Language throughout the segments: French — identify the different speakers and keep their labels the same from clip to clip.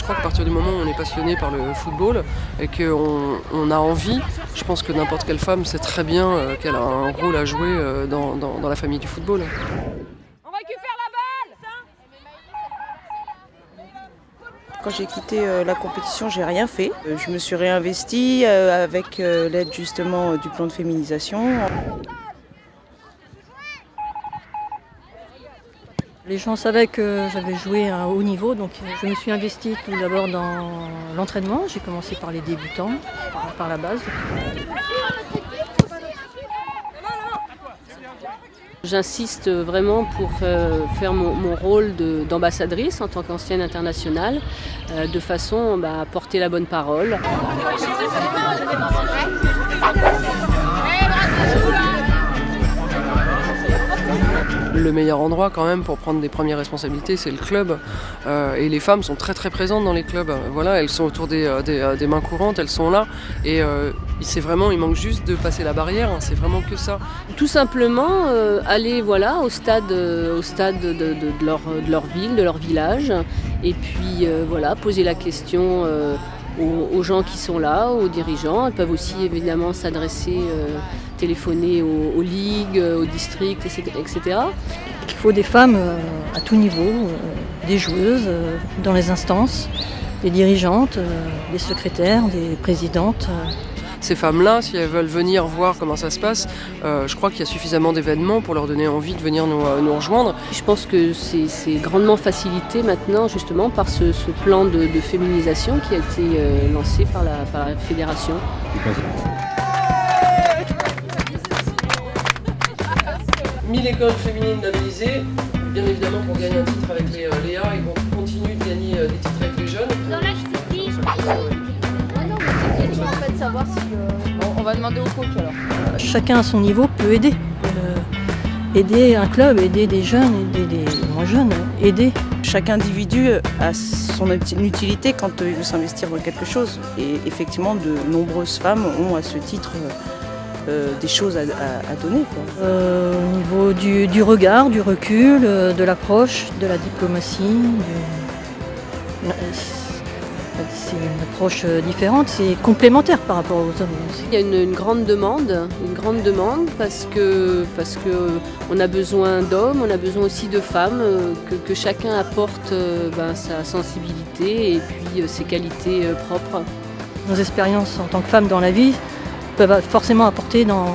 Speaker 1: Je crois qu'à partir du moment où on est passionné par le football et qu'on a envie, je pense que n'importe quelle femme sait très bien qu'elle a un rôle à jouer dans la famille du football.
Speaker 2: On récupère la balle.
Speaker 3: Quand j'ai quitté la compétition, j'ai rien fait. Je me suis réinvestie avec l'aide justement du plan de féminisation.
Speaker 4: Les gens savaient que j'avais joué à un haut niveau, donc je me suis investie tout d'abord dans l'entraînement. J'ai commencé par les débutants, par la base.
Speaker 5: J'insiste vraiment pour faire mon rôle d'ambassadrice en tant qu'ancienne internationale, de façon à porter la bonne parole.
Speaker 1: Le meilleur endroit quand même pour prendre des premières responsabilités, c'est le club. Et les femmes sont très très présentes dans les clubs. Voilà, elles sont autour des mains courantes, elles sont là. Et c'est vraiment, il manque juste de passer la barrière, hein, c'est vraiment que ça.
Speaker 5: Tout simplement aller au stade de leur ville, de leur village. Et puis poser la question aux gens qui sont là, aux dirigeants. Elles peuvent aussi évidemment s'adresser, téléphoner aux ligues, aux districts, etc.
Speaker 4: Il faut des femmes à tout niveau, des joueuses dans les instances, des dirigeantes, des secrétaires, des présidentes.
Speaker 1: Ces femmes-là, si elles veulent venir voir comment ça se passe, je crois qu'il y a suffisamment d'événements pour leur donner envie de venir nous rejoindre.
Speaker 5: Je pense que c'est grandement facilité maintenant justement par ce plan de féminisation qui a été lancé par la fédération.
Speaker 1: 1000 écoles féminines labellisées, bien évidemment pour gagner un titre avec les Léa, ils vont continuer de gagner des titres avec les jeunes.
Speaker 6: Dans l'âge cycliste. En fait, savoir si on va demander au coach alors.
Speaker 4: Chacun à son niveau peut aider. Aider un club, aider des jeunes, aider des moins jeunes, aider.
Speaker 3: Chaque individu a son utilité quand il veut s'investir dans quelque chose. Et effectivement, de nombreuses femmes ont à ce titre des choses à donner.
Speaker 4: Au niveau du regard, du recul, de l'approche, de la diplomatie. C'est une approche différente, c'est complémentaire par rapport aux hommes.
Speaker 5: Il y a une grande demande parce que on a besoin d'hommes, on a besoin aussi de femmes, que chacun apporte sa sensibilité et puis ses qualités propres.
Speaker 4: Nos expériences en tant que femmes dans la vie peuvent forcément apporter dans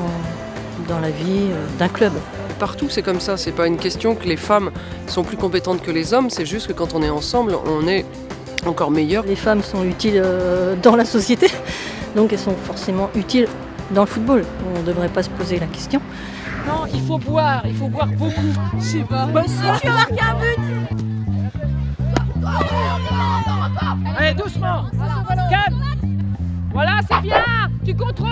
Speaker 4: la vie d'un club.
Speaker 1: Partout c'est comme ça, c'est pas une question que les femmes sont plus compétentes que les hommes, c'est juste que quand on est ensemble, on est encore meilleur.
Speaker 4: Les femmes sont utiles dans la société, donc elles sont forcément utiles dans le football. On ne devrait pas se poser la question.
Speaker 2: Non, il faut boire beaucoup. C'est pas. Bah si, tu as marqué un but. Allez, doucement. Calme. Voilà, c'est bien. Tu contrôles.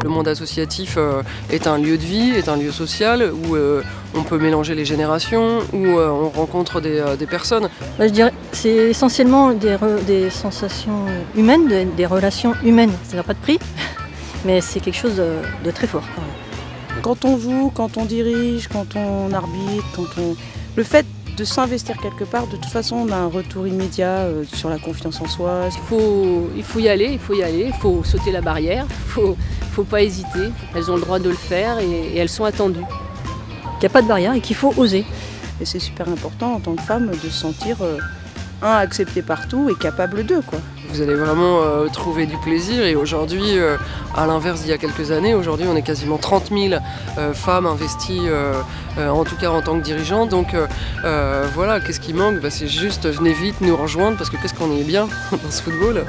Speaker 1: Le monde associatif est un lieu de vie, est un lieu social où on peut mélanger les générations, où on rencontre des personnes.
Speaker 4: Je dirais c'est essentiellement des sensations humaines, des relations humaines. Ça n'a pas de prix, mais c'est quelque chose de très fort.
Speaker 3: Quand on joue, quand on dirige, quand on arbitre, le fait de s'investir quelque part, de toute façon on a un retour immédiat sur la confiance en soi.
Speaker 5: Il faut y aller, il faut sauter la barrière, il faut pas hésiter. Elles ont le droit de le faire et elles sont attendues.
Speaker 4: Il n'y a pas de barrière et qu'il faut oser.
Speaker 3: Et c'est super important en tant que femme de se sentir acceptée partout et capable d'eux, quoi.
Speaker 1: Vous allez vraiment trouver du plaisir et aujourd'hui, à l'inverse d'il y a quelques années, aujourd'hui on est quasiment 30 000 femmes investies, en tout cas en tant que dirigeantes. Donc qu'est-ce qui manque ? C'est juste venez vite nous rejoindre parce que qu'est-ce qu'on est bien dans ce football.